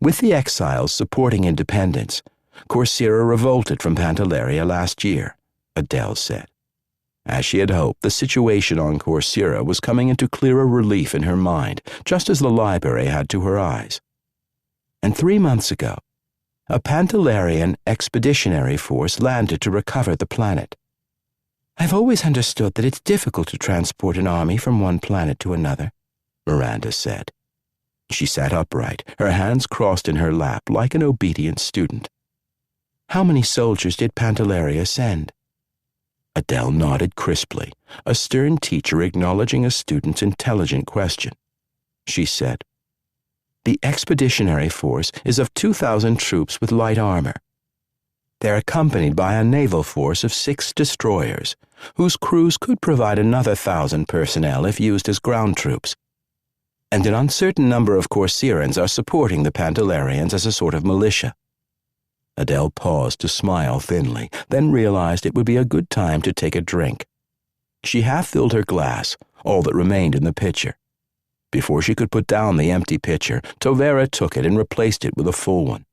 With the exiles supporting independence, Correia revolted from Pantelleria last year, Adele said. As she had hoped, the situation on Corsaira was coming into clearer relief in her mind, just as the library had to her eyes. And 3 months ago, a Pantalarian expeditionary force landed to recover the planet. I've always understood that it's difficult to transport an army from one planet to another, Miranda said. She sat upright, her hands crossed in her lap like an obedient student. How many soldiers did Pantalaria send? Adele nodded crisply, a stern teacher acknowledging a student's intelligent question. She said, "The expeditionary force is of 2,000 troops with light armor. They're accompanied by a naval force of 6 destroyers, whose crews could provide another 1,000 personnel if used as ground troops. And an uncertain number of Corsairans are supporting the Pantalarians as a sort of militia." Adele paused to smile thinly, then realized it would be a good time to take a drink. She half-filled her glass, all that remained in the pitcher. Before she could put down the empty pitcher, Tovera took it and replaced it with a full one.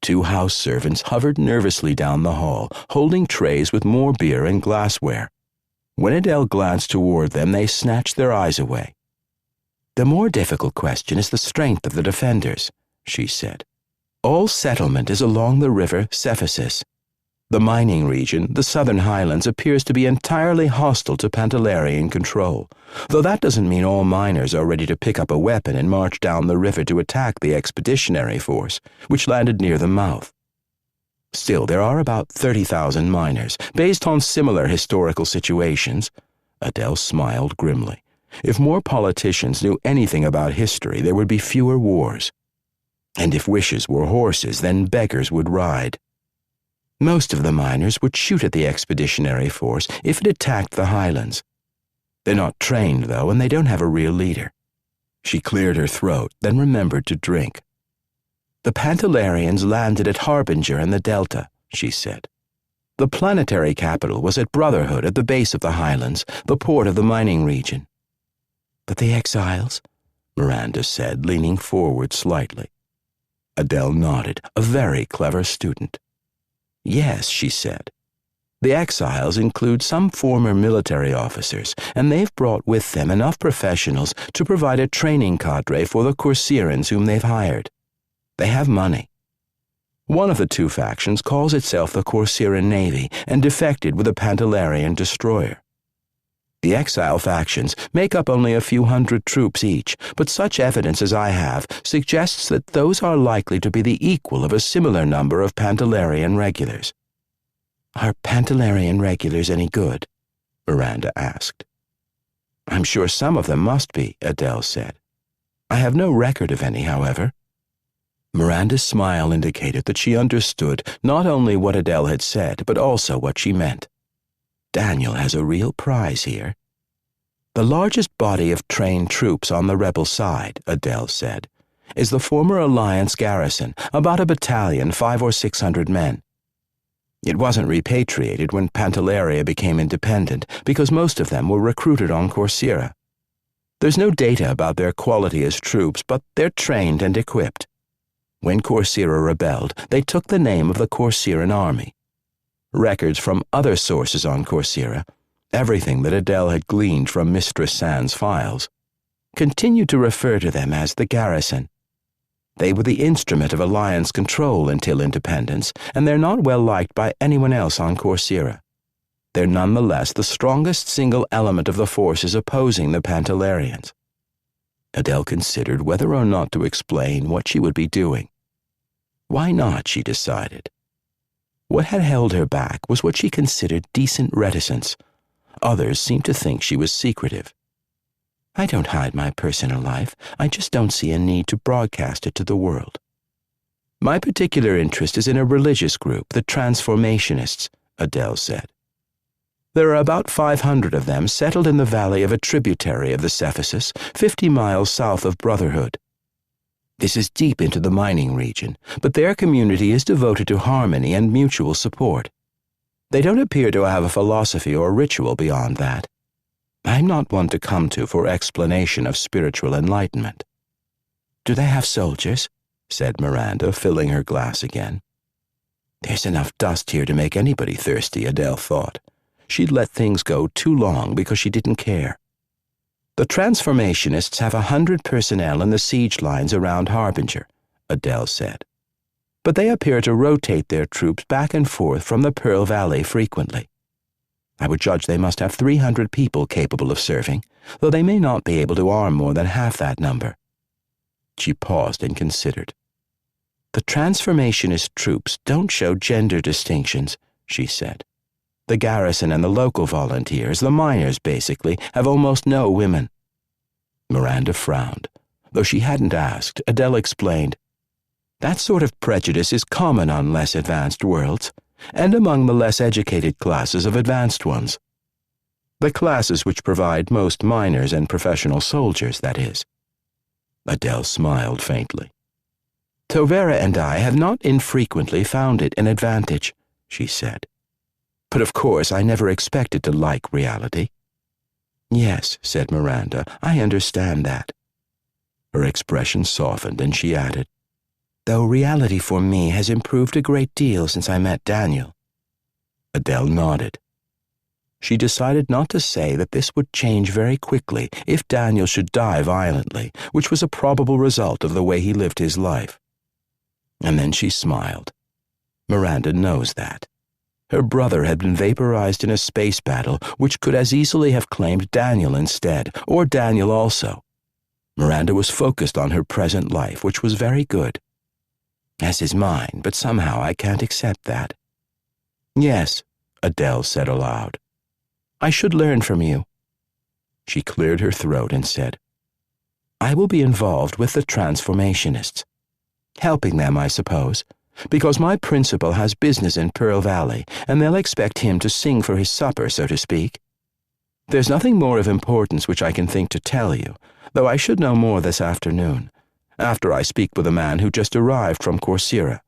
2 house servants hovered nervously down the hall, holding trays with more beer and glassware. When Adele glanced toward them, they snatched their eyes away. "The more difficult question is the strength of the defenders," she said. "All settlement is along the river Cephasus. The mining region, the southern highlands, appears to be entirely hostile to Pantalarian control, though that doesn't mean all miners are ready to pick up a weapon and march down the river to attack the expeditionary force, which landed near the mouth. Still, there are about 30,000 miners, based on similar historical situations." Adele smiled grimly. If more politicians knew anything about history, there would be fewer wars. And if wishes were horses, then beggars would ride. Most of the miners would shoot at the expeditionary force if it attacked the highlands. They're not trained, though, and they don't have a real leader. She cleared her throat, then remembered to drink. "The Pantalarians landed at Harbinger in the Delta," she said. "The planetary capital was at Brotherhood at the base of the highlands, the port of the mining region." "But the exiles?" Miranda said, leaning forward slightly. Adele nodded, a very clever student. "Yes," she said. "The exiles include some former military officers, and they've brought with them enough professionals to provide a training cadre for the Corsairans whom they've hired. They have money. One of the 2 factions calls itself the Corsairan Navy and defected with a Pantalarian destroyer. The exile factions make up only a few hundred troops each, but such evidence as I have suggests that those are likely to be the equal of a similar number of Pantalarian regulars." "Are Pantalarian regulars any good?" Miranda asked. "I'm sure some of them must be," Adele said. "I have no record of any, however." Miranda's smile indicated that she understood not only what Adele had said, but also what she meant. Daniel has a real prize here. "The largest body of trained troops on the rebel side," Adele said, "is the former Alliance garrison, about a battalion, 500 or 600 men. It wasn't repatriated when Pantalaria became independent because most of them were recruited on Corsaira. There's no data about their quality as troops, but they're trained and equipped. When Corsaira rebelled, they took the name of the Corsairan Army. Records from other sources on Corsaira, everything that Adele had gleaned from Mistress Sand's files, continued to refer to them as the garrison. They were the instrument of Alliance control until independence, and they're not well liked by anyone else on Corsaira. They're nonetheless the strongest single element of the forces opposing the Pantalarians." Adele considered whether or not to explain what she would be doing. Why not, she decided. What had held her back was what she considered decent reticence. Others seemed to think she was secretive. "I don't hide my personal life. I just don't see a need to broadcast it to the world. My particular interest is in a religious group, the Transformationists," Adele said. "There are about 500 of them settled in the valley of a tributary of the Cephasus, 50 miles south of Brotherhood. This is deep into the mining region, but their community is devoted to harmony and mutual support. They don't appear to have a philosophy or ritual beyond that. I'm not one to come to for explanation of spiritual enlightenment." "Do they have soldiers?" said Miranda, filling her glass again. There's enough dust here to make anybody thirsty, Adele thought. she'd let things go too long because she didn't care. The transformationists have 100 personnel in the siege lines around Harbinger, Adele said. But they appear to rotate their troops back and forth from the Pearl Valley frequently. I would judge they must have 300 people capable of serving, though they may not be able to arm more than half that number. She paused and considered. The transformationist troops don't show gender distinctions, she said. The garrison and the local volunteers, the miners basically, have almost no women. Miranda frowned. Though she hadn't asked, Adele explained. That sort of prejudice is common on less advanced worlds, and among the less educated classes of advanced ones. The classes which provide most miners and professional soldiers, that is. Adele smiled faintly. Tovera and I have not infrequently found it an advantage, she said. But of course I never expected to like reality. Yes, said Miranda, I understand that. Her expression softened and she added, though reality for me has improved a great deal since I met Daniel. Adele nodded. She decided not to say that this would change very quickly if Daniel should die violently, which was a probable result of the way he lived his life. And then she smiled. Miranda knows that. Her brother had been vaporized in a space battle which could as easily have claimed Daniel instead, or Daniel also. Miranda was focused on her present life, which was very good. As is mine, but somehow I can't accept that. Yes, Adele said aloud. I should learn from you. She cleared her throat and said, I will be involved with the transformationists. Helping them, I suppose, because my principal has business in Pearl Valley, and they'll expect him to sing for his supper, so to speak. There's nothing more of importance which I can think to tell you, though I should know more this afternoon, after I speak with a man who just arrived from Correia.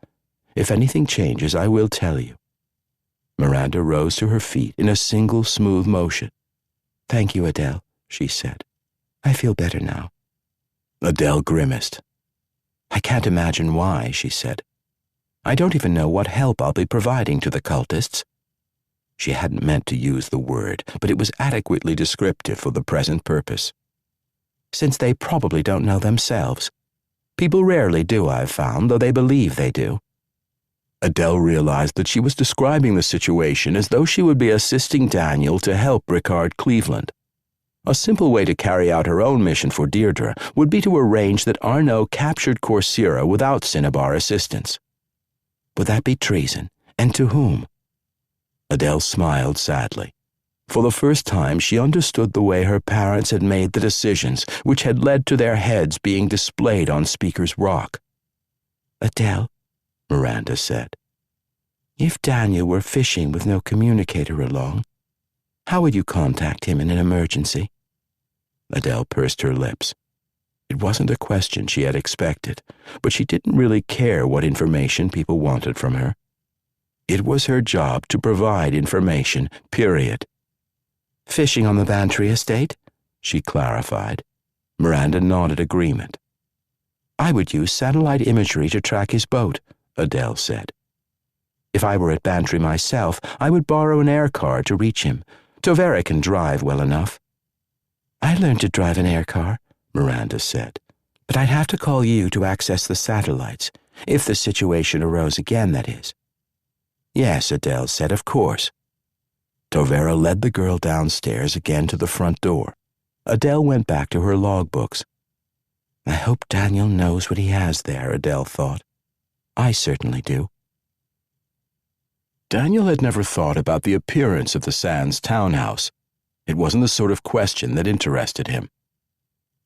If anything changes, I will tell you. Miranda rose to her feet in a single smooth motion. Thank you, Adele, she said. I feel better now. Adele grimaced. I can't imagine why, she said. I don't even know what help I'll be providing to the cultists. She hadn't meant to use the word, but it was adequately descriptive for the present purpose. Since they probably don't know themselves. People rarely do, I've found, though they believe they do. Adele realized that she was describing the situation as though she would be assisting Daniel to help Rickard Cleveland. A simple way to carry out her own mission for Deirdre would be to arrange that Arnaud captured Correia without Cinnabar assistance. Would that be treason? And to whom? Adele smiled sadly. For the first time, she understood the way her parents had made the decisions which had led to their heads being displayed on Speaker's Rock. Adele, Miranda said, if Daniel were fishing with no communicator along, how would you contact him in an emergency? Adele pursed her lips. It wasn't a question she had expected, but she didn't really care what information people wanted from her. It was her job to provide information, period. Fishing on the Bantry estate? She clarified. Miranda nodded agreement. I would use satellite imagery to track his boat, Adele said. If I were at Bantry myself, I would borrow an air car to reach him. Tovera can drive well enough. I learned to drive an air car, Miranda said, but I'd have to call you to access the satellites, if the situation arose again, that is. Yes, Adele said, of course. Tovera led the girl downstairs again to the front door. Adele went back to her logbooks. I hope Daniel knows what he has there, Adele thought. I certainly do. Daniel had never thought about the appearance of the Sands townhouse. It wasn't the sort of question that interested him.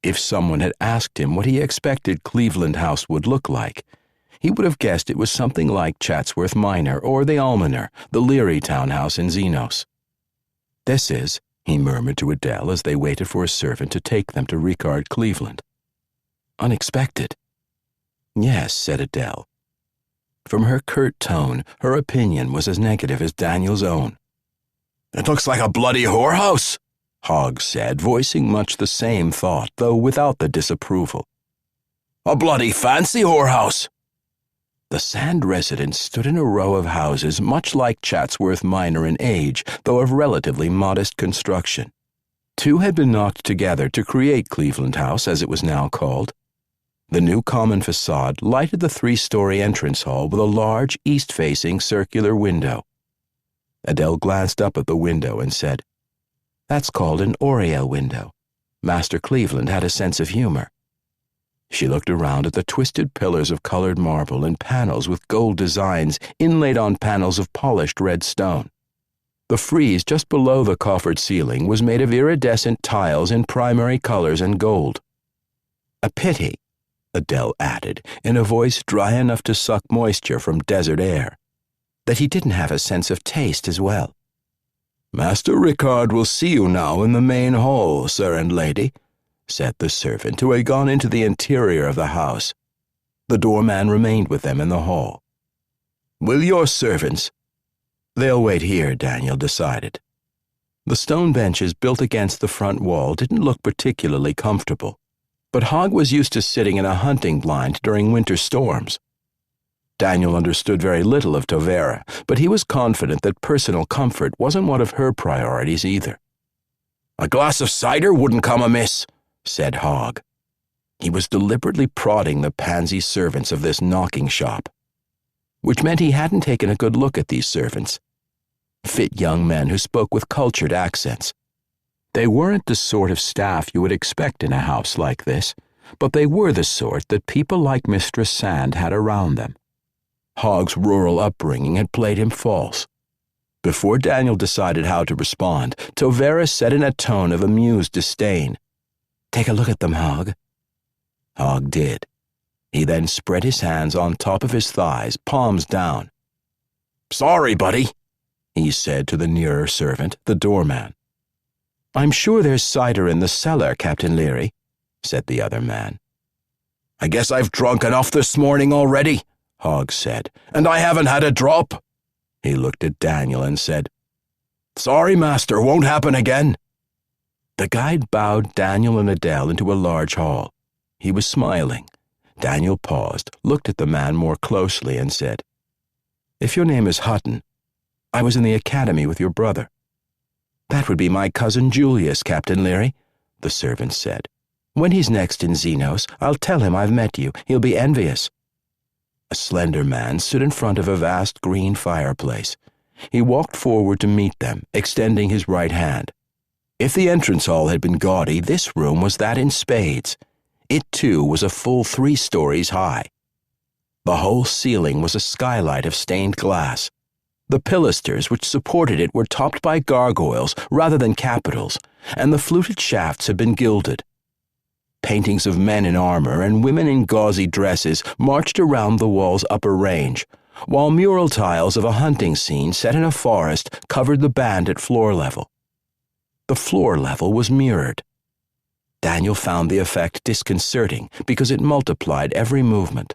If someone had asked him what he expected Cleveland House would look like, he would have guessed it was something like Chatsworth Minor or the Almoner, the Leary townhouse in Xenos. This is, he murmured to Adele as they waited for a servant to take them to Rickard Cleveland. Unexpected. Yes, said Adele. From her curt tone, her opinion was as negative as Daniel's own. It looks like a bloody whorehouse, Hogg said, voicing much the same thought, though without the disapproval. A bloody fancy whorehouse. The Sand residence stood in a row of houses much like Chatsworth Minor in age, though of relatively modest construction. Two had been knocked together to create Cleveland House, as it was now called. The new common facade lighted the 3-story entrance hall with a large, east-facing circular window. Adele glanced up at the window and said, "That's called an oriel window. Master Cleveland had a sense of humor." She looked around at the twisted pillars of colored marble and panels with gold designs inlaid on panels of polished red stone. The frieze just below the coffered ceiling was made of iridescent tiles in primary colors and gold. "A pity," Adele added, in a voice dry enough to suck moisture from desert air, "that he didn't have a sense of taste as well." "Master Rickard will see you now in the main hall, sir and lady," said the servant, who had gone into the interior of the house. The doorman remained with them in the hall. "Will your servants—" "They'll wait here," Daniel decided. The stone benches built against the front wall didn't look particularly comfortable, but Hogg was used to sitting in a hunting blind during winter storms. Daniel understood very little of Tovera, but he was confident that personal comfort wasn't one of her priorities either. "A glass of cider wouldn't come amiss," said Hogg. He was deliberately prodding the pansy servants of this knocking shop, which meant he hadn't taken a good look at these servants. Fit young men who spoke with cultured accents. They weren't the sort of staff you would expect in a house like this, but they were the sort that people like Mistress Sand had around them. Hogg's rural upbringing had played him false. Before Daniel decided how to respond, Tovera said in a tone of amused disdain, "Take a look at them, Hogg." Hogg did. He then spread his hands on top of his thighs, palms down. "Sorry, buddy," he said to the nearer servant, the doorman. "I'm sure there's cider in the cellar, Captain Leary," said the other man. "I guess I've drunk enough this morning already," Hogg said, "and I haven't had a drop." He looked at Daniel and said, "Sorry, master, won't happen again." The guide bowed Daniel and Adele into a large hall. He was smiling. Daniel paused, looked at the man more closely, and said, "If your name is Hutton, I was in the academy with your brother." "That would be my cousin Julius, Captain Leary," the servant said. "When he's next in Xenos, I'll tell him I've met you. He'll be envious." A slender man stood in front of a vast green fireplace. He walked forward to meet them, extending his right hand. If the entrance hall had been gaudy, this room was that in spades. It, too, was a full 3 stories high. The whole ceiling was a skylight of stained glass. The pilasters which supported it were topped by gargoyles rather than capitals, and the fluted shafts had been gilded. Paintings of men in armor and women in gauzy dresses marched around the wall's upper range, while mural tiles of a hunting scene set in a forest covered the band at floor level. The floor level was mirrored. Daniel found the effect disconcerting because it multiplied every movement.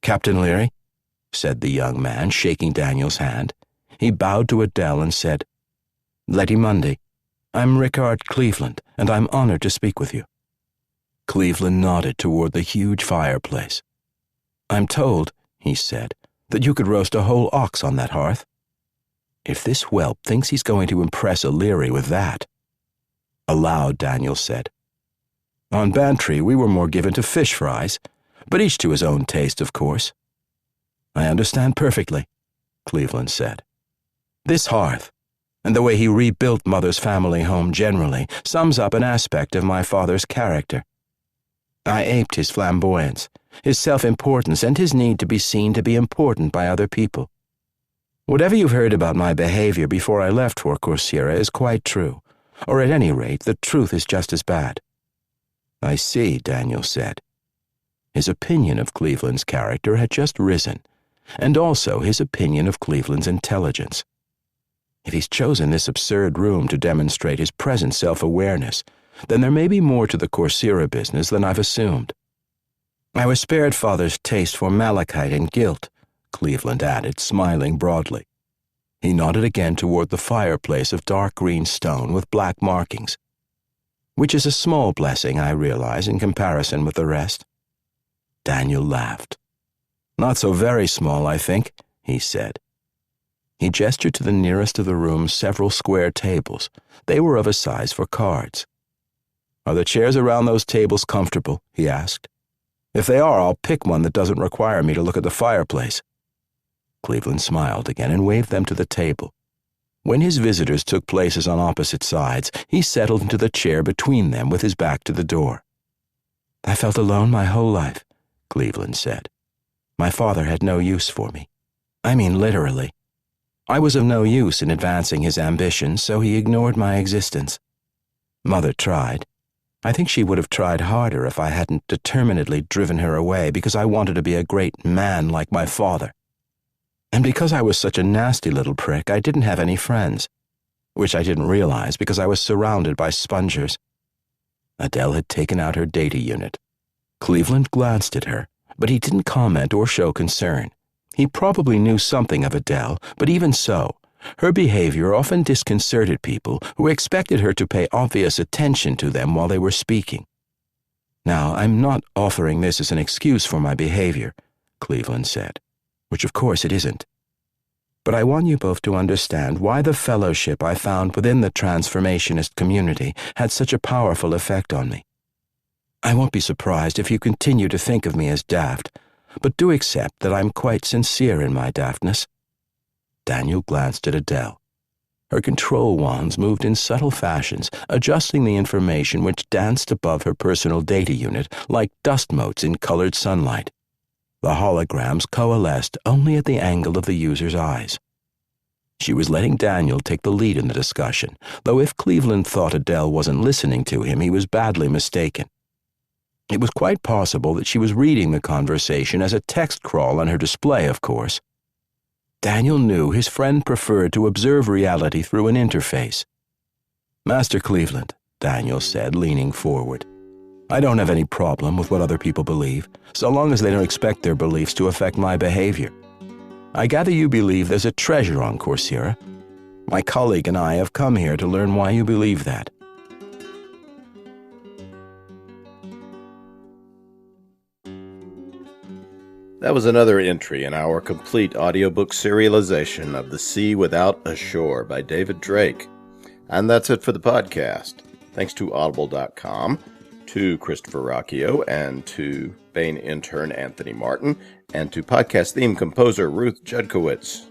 "Captain Leary," said the young man, shaking Daniel's hand. He bowed to Adele and said, "Lady Mundy, I'm Rickard Cleveland, and I'm honored to speak with you." Cleveland nodded toward the huge fireplace. "I'm told," he said, "that you could roast a whole ox on that hearth. If this whelp thinks he's going to impress a Leary with that." Aloud, Daniel said, "On Bantry we were more given to fish fries, but each to his own taste, of course." "I understand perfectly," Cleveland said. "This hearth, and the way he rebuilt Mother's family home generally, sums up an aspect of my father's character. I aped his flamboyance, his self-importance, and his need to be seen to be important by other people. Whatever you've heard about my behavior before I left for Correia is quite true, or at any rate, the truth is just as bad." "I see," Daniel said. His opinion of Cleveland's character had just risen, and also his opinion of Cleveland's intelligence. If he's chosen this absurd room to demonstrate his present self-awareness, then there may be more to the Correia business than I've assumed. "I was spared Father's taste for malachite and gilt," Cleveland added, smiling broadly. He nodded again toward the fireplace of dark green stone with black markings. "Which is a small blessing, I realize, in comparison with the rest." Daniel laughed. Not so very small, I think, he said. He gestured to the nearest of the room's several square tables. They were of a size for cards. Are the chairs around those tables comfortable? He asked. If they are, I'll pick one that doesn't require me to look at the fireplace. Cleveland smiled again and waved them to the table. When his visitors took places on opposite sides, he settled into the chair between them with his back to the door. I felt alone my whole life, Cleveland said. My father had no use for me. I mean literally. I was of no use in advancing his ambitions, so he ignored my existence. Mother tried. I think she would have tried harder if I hadn't determinedly driven her away because I wanted to be a great man like my father. And because I was such a nasty little prick, I didn't have any friends, which I didn't realize because I was surrounded by spongers. Adele had taken out her data unit. Cleveland glanced at her, but he didn't comment or show concern. He probably knew something of Adele, but even so, her behavior often disconcerted people who expected her to pay obvious attention to them while they were speaking. Now, I'm not offering this as an excuse for my behavior, Cleveland said, which of course it isn't. But I want you both to understand why the fellowship I found within the transformationist community had such a powerful effect on me. I won't be surprised if you continue to think of me as daft, but do accept that I'm quite sincere in my daftness. Daniel glanced at Adele. Her control wands moved in subtle fashions, adjusting the information which danced above her personal data unit like dust motes in colored sunlight. The holograms coalesced only at the angle of the user's eyes. She was letting Daniel take the lead in the discussion, though if Cleveland thought Adele wasn't listening to him, he was badly mistaken. It was quite possible that she was reading the conversation as a text crawl on her display, of course. Daniel knew his friend preferred to observe reality through an interface. Master Cleveland, Daniel said, leaning forward, I don't have any problem with what other people believe, so long as they don't expect their beliefs to affect my behavior. I gather you believe there's a treasure on Correia. My colleague and I have come here to learn why you believe that. That was another entry in our complete audiobook serialization of The Sea Without a Shore by David Drake. And that's it for the podcast. Thanks to Audible.com, to Christopher Rocchio, and to Bain intern Anthony Martin, and to podcast theme composer Ruth Judkowitz.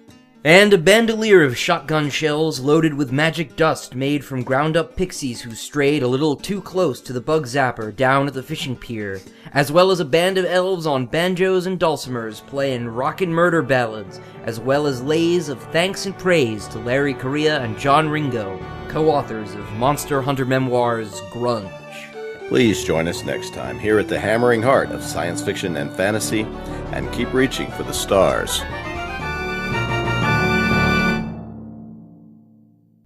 And a bandolier of shotgun shells loaded with magic dust made from ground-up pixies who strayed a little too close to the bug zapper down at the fishing pier, as well as a band of elves on banjos and dulcimers playing rockin' murder ballads, as well as lays of thanks and praise to Larry Correia and John Ringo, co-authors of Monster Hunter Memoirs, Grunge. Please join us next time here at the hammering heart of science fiction and fantasy, and keep reaching for the stars.